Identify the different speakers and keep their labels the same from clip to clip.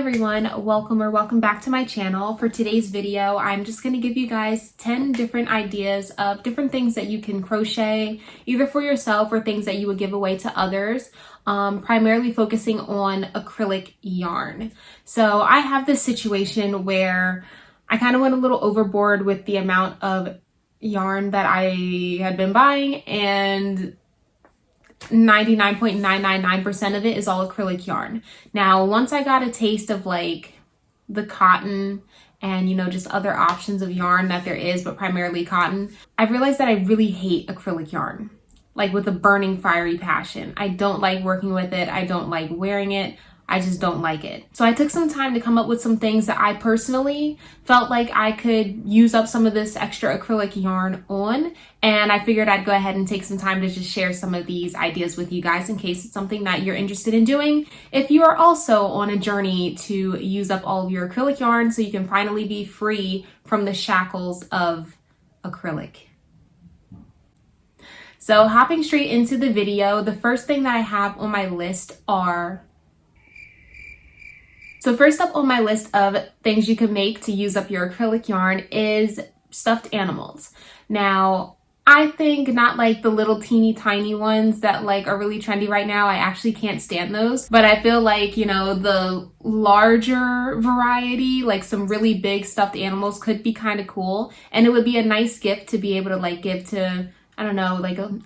Speaker 1: everyone, welcome back to my channel. For today's video, I'm just going to give you guys 10 different ideas of different things that you can crochet either for yourself or things that you would give away to others, primarily focusing on acrylic yarn. So I have this situation where I kind of went a little overboard with the amount of yarn that I had been buying, and 99.999% of it is all acrylic yarn. Now, once I got a taste of like the cotton and, you know, just other options of yarn that there is, but primarily cotton, I realized that I really hate acrylic yarn, like with a burning fiery passion. I don't like working with it. I don't like wearing it. I just don't like it. So I took some time to come up with some things that I personally felt like I could use up some of this extra acrylic yarn on. And I figured I'd go ahead and take some time to just share some of these ideas with you guys in case it's something that you're interested in doing. If you are also on a journey to use up all of your acrylic yarn so you can finally be free from the shackles of acrylic. So hopping straight into the video, the first thing that I have on my list So first up on my list of things you can make to use up your acrylic yarn is stuffed animals. Now, I think not like the little teeny tiny ones that like are really trendy right now. I actually can't stand those, but I feel like, you know, the larger variety, like some really big stuffed animals could be kind of cool. And it would be a nice gift to be able to like give to, I don't know, like a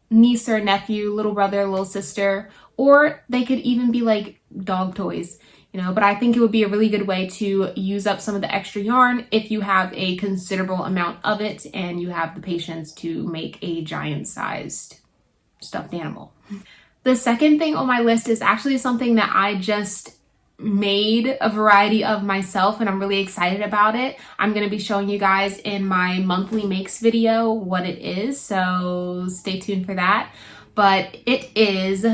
Speaker 1: niece or nephew, little brother, little sister, or they could even be like dog toys. You know, but I think it would be a really good way to use up some of the extra yarn if you have a considerable amount of it and you have the patience to make a giant-sized stuffed animal. The second thing on my list is actually something that I just made a variety of myself, and I'm really excited about it. I'm going to be showing you guys in my monthly makes video what it is, so stay tuned for that. But it is,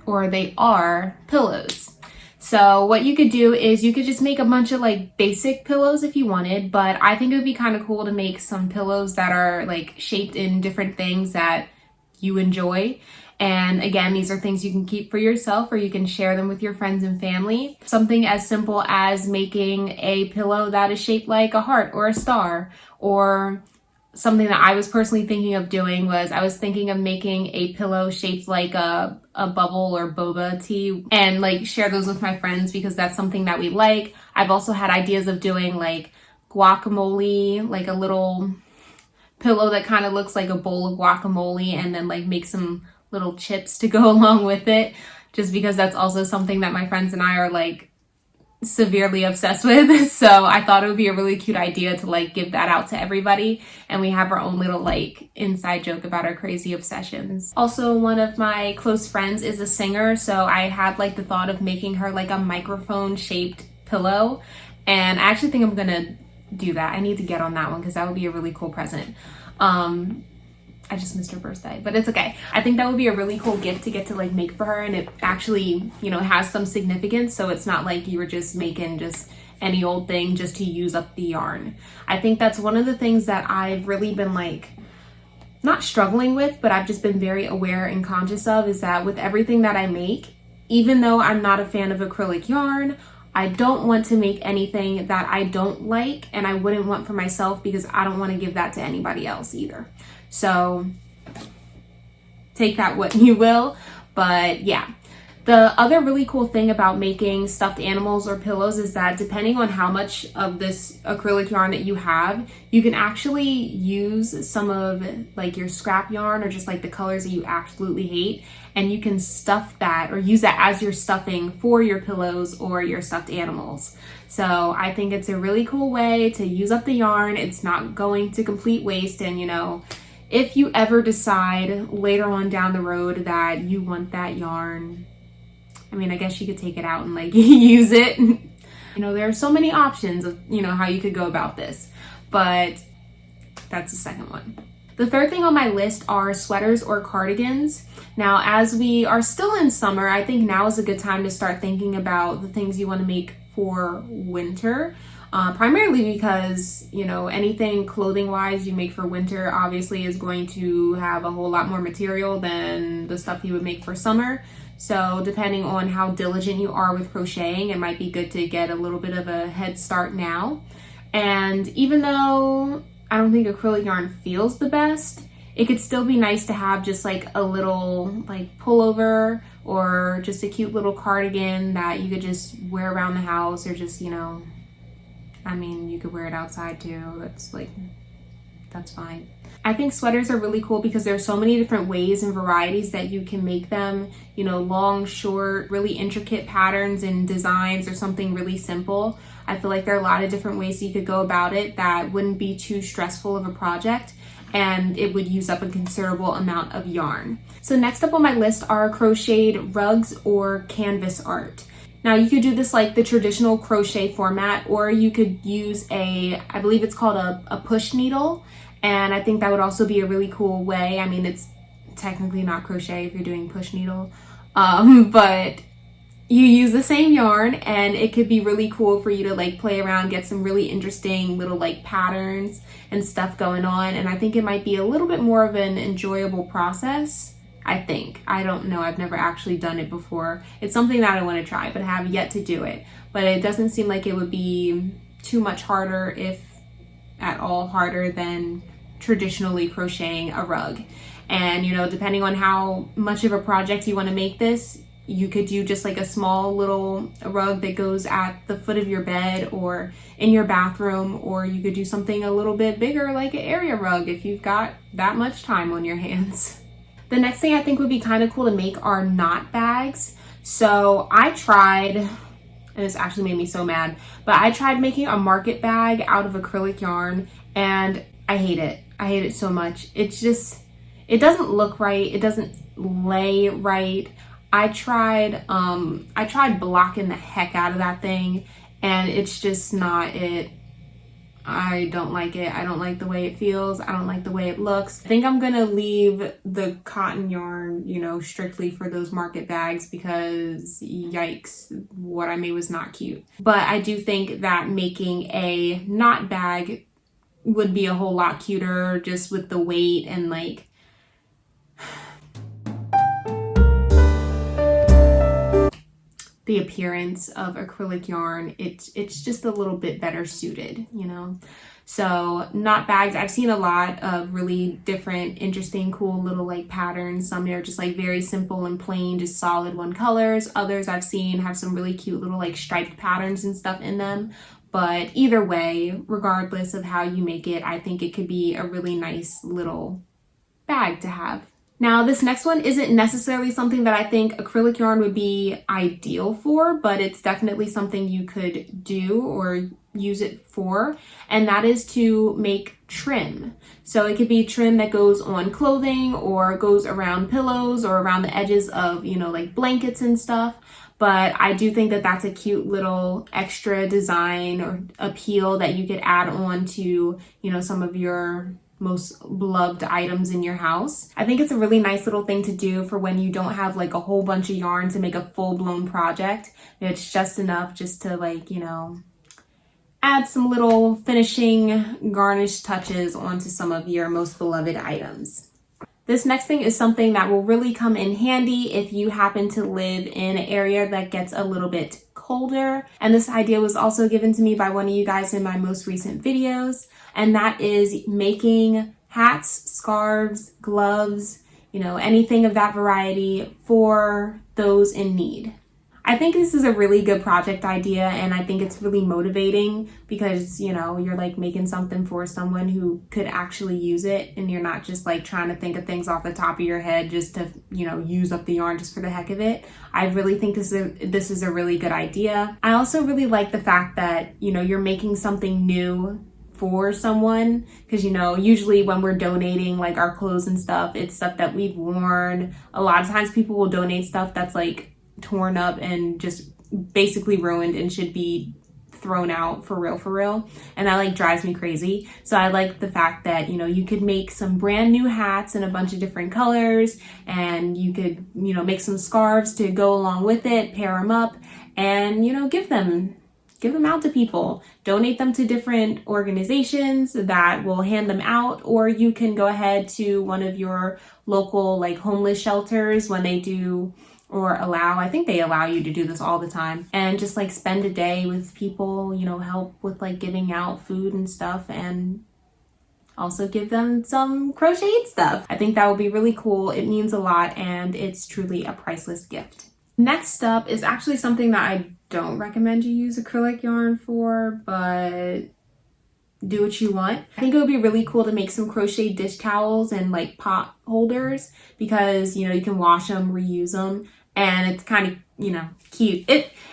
Speaker 1: or they are, pillows. So what you could do is you could just make a bunch of like basic pillows if you wanted, but I think it would be kind of cool to make some pillows that are like shaped in different things that you enjoy. And again, these are things you can keep for yourself or you can share them with your friends and family. Something as simple as making a pillow that is shaped like a heart or a star, or something that I was personally thinking of doing was I was thinking of making a pillow shaped like a bubble or boba tea and like share those with my friends because that's something that we like. I've also had ideas of doing like guacamole, like a little pillow that kind of looks like a bowl of guacamole, and then like make some little chips to go along with it, just because that's also something that my friends and I are like severely obsessed with. So I thought it would be a really cute idea to like give that out to everybody, and we have our own little like inside joke about our crazy obsessions. Also, one of my close friends is a singer, so I had like the thought of making her like a microphone shaped pillow, and I actually think I'm gonna do that. I need to get on that one because that would be a really cool present. I just missed her birthday, but it's okay. I think that would be a really cool gift to get to like make for her, and it actually, you know, has some significance, so it's not like you were just making just any old thing just to use up the yarn. I think that's one of the things that I've really been like, not struggling with, but I've just been very aware and conscious of, is that with everything that I make, even though I'm not a fan of acrylic yarn, I don't want to make anything that I don't like and I wouldn't want for myself, because I don't want to give that to anybody else either. So take that what you will, but yeah. The other really cool thing about making stuffed animals or pillows is that depending on how much of this acrylic yarn that you have, you can actually use some of like your scrap yarn or just like the colors that you absolutely hate, and you can stuff that or use that as your stuffing for your pillows or your stuffed animals. So I think it's a really cool way to use up the yarn. It's not going to complete waste, and you know, if you ever decide later on down the road that you want that yarn, I mean, I guess you could take it out and like use it. You know, there are so many options of, you know, how you could go about this, but that's the second one. The third thing on my list are sweaters or cardigans. Now, as we are still in summer, I think now is a good time to start thinking about the things you want to make for winter. Primarily because, you know, anything clothing wise you make for winter obviously is going to have a whole lot more material than the stuff you would make for summer. So depending on how diligent you are with crocheting, it might be good to get a little bit of a head start now. And even though I don't think acrylic yarn feels the best, it could still be nice to have just like a little like pullover or just a cute little cardigan that you could just wear around the house, or just, you know, I mean, you could wear it outside too. That's fine. I think sweaters are really cool because there's so many different ways and varieties that you can make them, you know, long, short, really intricate patterns and designs, or something really simple. I feel like there are a lot of different ways you could go about it that wouldn't be too stressful of a project, and it would use up a considerable amount of yarn. So next up on my list are crocheted rugs or canvas art. Now you could do this like the traditional crochet format, or you could use I believe it's called a push needle, and I think that would also be a really cool way. I mean, it's technically not crochet if you're doing push needle, but you use the same yarn, and it could be really cool for you to like play around, get some really interesting little like patterns and stuff going on. And I think it might be a little bit more of an enjoyable process. I think. I don't know. I've never actually done it before. It's something that I want to try, but I have yet to do it. But it doesn't seem like it would be too much harder, if at all harder, than traditionally crocheting a rug. And, you know, depending on how much of a project you want to make this, you could do just like a small little rug that goes at the foot of your bed or in your bathroom, or you could do something a little bit bigger like an area rug if you've got that much time on your hands. The next thing I think would be kind of cool to make are knot bags. So I tried, and this actually made me so mad, but I tried making a market bag out of acrylic yarn, and I hate it. I hate it so much. It's just, it doesn't look right. It doesn't lay right. I tried blocking the heck out of that thing, and it's just not it. I don't like it. I don't like the way it feels. I don't like the way it looks. I think I'm gonna leave the cotton yarn, you know, strictly for those market bags, because yikes, what I made was not cute. But I do think that making a knot bag would be a whole lot cuter, just with the weight and like the appearance of acrylic yarn. It's just a little bit better suited, you know. So knot bags, I've seen a lot of really different, interesting, cool little like patterns. Some are just like very simple and plain, just solid one colors. Others I've seen have some really cute little like striped patterns and stuff in them. But either way, regardless of how you make it, I think it could be a really nice little bag to have. Now, this next one isn't necessarily something that I think acrylic yarn would be ideal for, but it's definitely something you could do or use it for, and that is to make trim. So it could be trim that goes on clothing or goes around pillows or around the edges of, you know, like blankets and stuff. But I do think that that's a cute little extra design or appeal that you could add on to, you know, some of your most beloved items in your house. I think it's a really nice little thing to do for when you don't have like a whole bunch of yarn to make a full-blown project. It's just enough just to like, you know, add some little finishing garnish touches onto some of your most beloved items. This next thing is something that will really come in handy if you happen to live in an area that gets a little bit colder. And this idea was also given to me by one of you guys in my most recent videos. And that is making hats, scarves, gloves, you know, anything of that variety for those in need. I think this is a really good project idea, and I think it's really motivating because, you know, you're like making something for someone who could actually use it, and you're not just like trying to think of things off the top of your head just to, you know, use up the yarn just for the heck of it. I really think this is a really good idea. I also really like the fact that, you know, you're making something new for someone, because, you know, usually when we're donating like our clothes and stuff, it's stuff that we've worn. A lot of times people will donate stuff that's like torn up and just basically ruined and should be thrown out for real, and that like drives me crazy. So I like the fact that, you know, you could make some brand new hats in a bunch of different colors, and you could, you know, make some scarves to go along with it, pair them up, and, you know, give them out to people. Donate them to different organizations that will hand them out, or you can go ahead to one of your local like homeless shelters when they do, or allow, I think they allow you to do this all the time, and just like spend a day with people, you know, help with like giving out food and stuff, and also give them some crocheted stuff. I think that would be really cool. It means a lot, and it's truly a priceless gift. Next up is actually something that I don't recommend you use acrylic yarn for, but do what you want. I think it would be really cool to make some crochet dish towels and like pot holders, because, you know, you can wash them, reuse them, and it's kind of, you know, cute.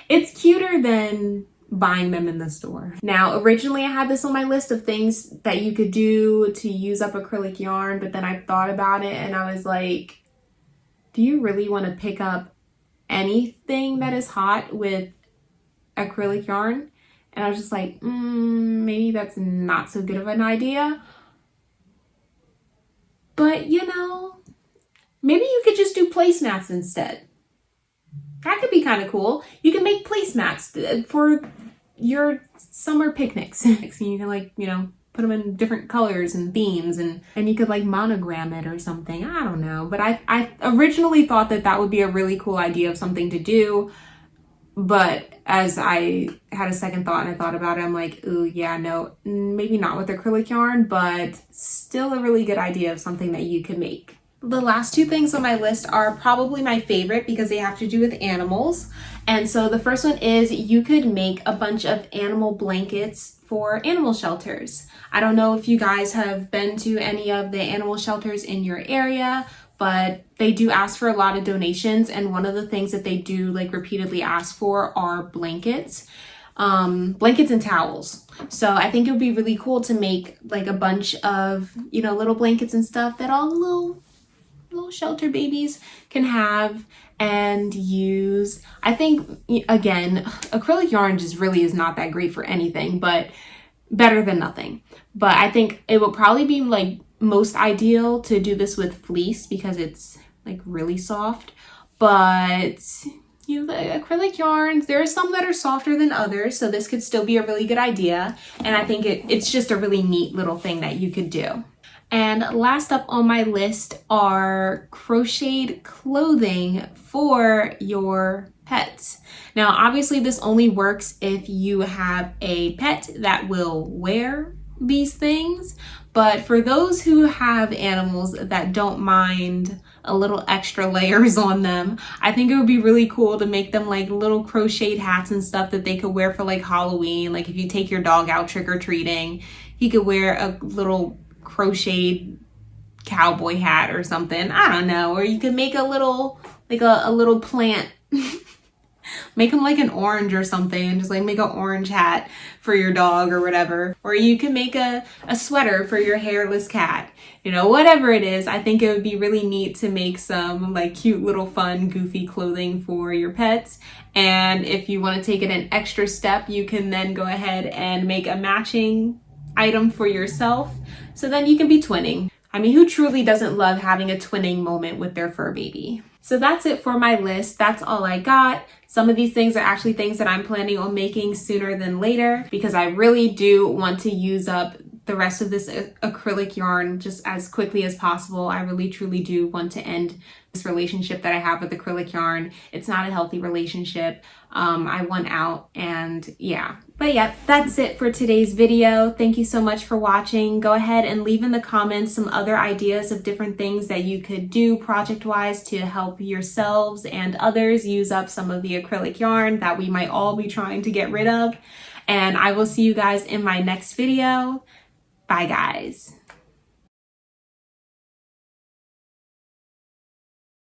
Speaker 1: It's cuter than buying them in the store. Now, originally I had this on my list of things that you could do to use up acrylic yarn, but then I thought about it and I was like, do you really want to pick up anything that is hot with acrylic yarn? And I was just like, maybe that's not so good of an idea. But, you know, maybe you could just do placemats instead. That could be kind of cool. You can make placemats for your summer picnics. And you can, like, you know, put them in different colors and themes, and you could like monogram it or something. I don't know. But I originally thought that that would be a really cool idea of something to do. But as I had a second thought and I thought about it, I'm like, ooh, yeah, no, maybe not with acrylic yarn, but still a really good idea of something that you could make. The last two things on my list are probably my favorite because they have to do with animals. And so the first one is you could make a bunch of animal blankets for animal shelters. I don't know if you guys have been to any of the animal shelters in your area, but they do ask for a lot of donations. And one of the things that they do like repeatedly ask for are blankets. Blankets and towels. So I think it would be really cool to make like a bunch of, you know, little blankets and stuff that all little shelter babies can have and use. I think, again, acrylic yarn just really is not that great for anything, but better than nothing. But I think it will probably be like most ideal to do this with fleece because it's like really soft. But you know, the acrylic yarns, there are some that are softer than others, so this could still be a really good idea. And I think it's just a really neat little thing that you could do. And last up on my list are crocheted clothing for your pets. Now, obviously this only works if you have a pet that will wear these things, but for those who have animals that don't mind a little extra layers on them, I think it would be really cool to make them like little crocheted hats and stuff that they could wear for like Halloween. Like if you take your dog out trick-or-treating, he could wear a little crocheted cowboy hat or something. I don't know. Or you could make a little, like a little plant. Make them like an orange or something and just like make an orange hat for your dog or whatever. Or you can make a sweater for your hairless cat. You know, whatever it is, I think it would be really neat to make some like cute little fun goofy clothing for your pets. And if you want to take it an extra step, you can then go ahead and make a matching item for yourself. So then you can be twinning. I mean, who truly doesn't love having a twinning moment with their fur baby? So that's it for my list. That's all I got. Some of these things are actually things that I'm planning on making sooner than later because I really do want to use up the rest of this acrylic yarn just as quickly as possible. I really truly do want to end this relationship that I have with acrylic yarn. It's not a healthy relationship. I want out, and yeah. But yeah, that's it for today's video. Thank you so much for watching. Go ahead and leave in the comments some other ideas of different things that you could do project-wise to help yourselves and others use up some of the acrylic yarn that we might all be trying to get rid of. And I will see you guys in my next video. Bye, guys.